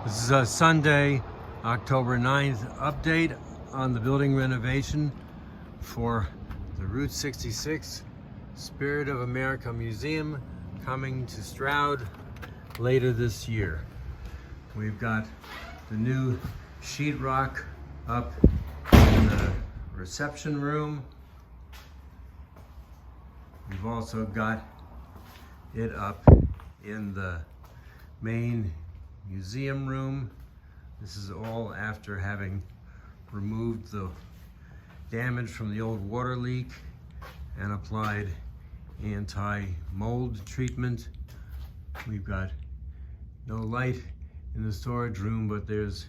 This is a Sunday, October 9th update on the building renovation for the Route 66 Spirit of America Museum coming to Stroud later this year. We've got the new sheetrock up in the reception room. We've also got it up in the Maine Museum room. This is all after having removed the damage from the old water leak and applied anti-mold treatment. We've got no light in the storage room, but there's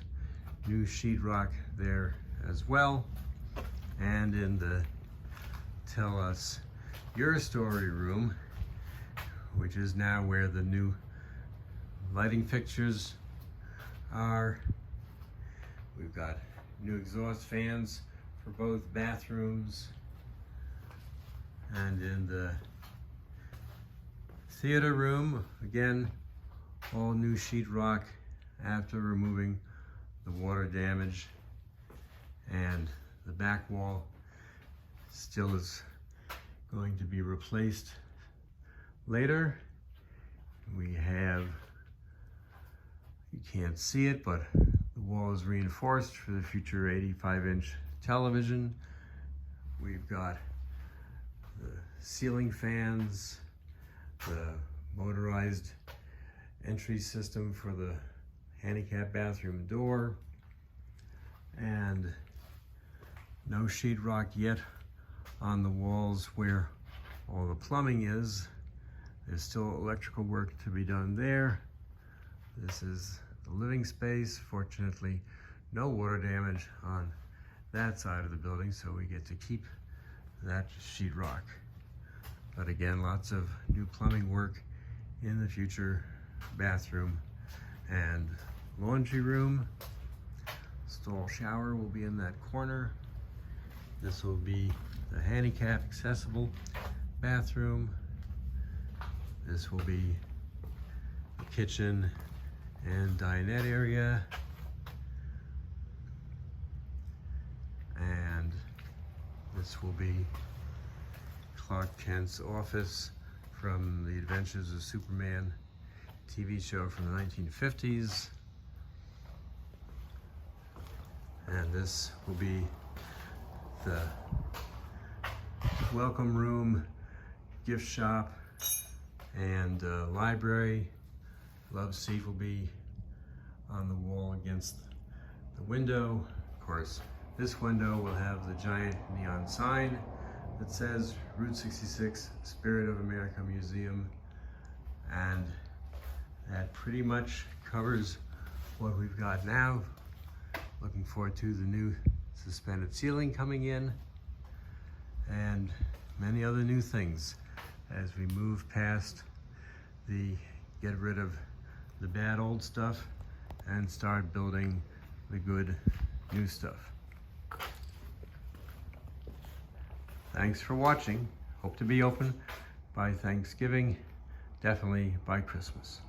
new sheetrock there as well. And in the Tell Us Your Story room, which is now where the new lighting fixtures are, we've got new exhaust fans for both bathrooms. And in the theater room, again, all new sheetrock after removing the water damage, and the back wall still is going to be replaced later. We have, you can't see it, but the wall is reinforced for the future 85-inch television. We've got the ceiling fans, the motorized entry system for the handicap bathroom door, and no sheetrock yet on the walls where all the plumbing is. There's still electrical work to be done there. This is the living space. Fortunately, no water damage on that side of the building, so we get to keep that sheetrock. But again, lots of new plumbing work in the future bathroom and laundry room. Stall shower will be in that corner. This will be the handicap accessible bathroom. This will be the kitchen and dinette area. And this will be Clark Kent's office from the Adventures of Superman TV show from the 1950s. And this will be the welcome room, gift shop, and library. Love seat will be on the wall against the window. Of course, this window will have the giant neon sign that says Route 66 Spirit of America Museum. And that pretty much covers what we've got now. Looking forward to the new suspended ceiling coming in and many other new things as we move past the get rid of the bad old stuff and start building the good new stuff. Thanks for watching. Hope to be open by Thanksgiving, definitely by Christmas.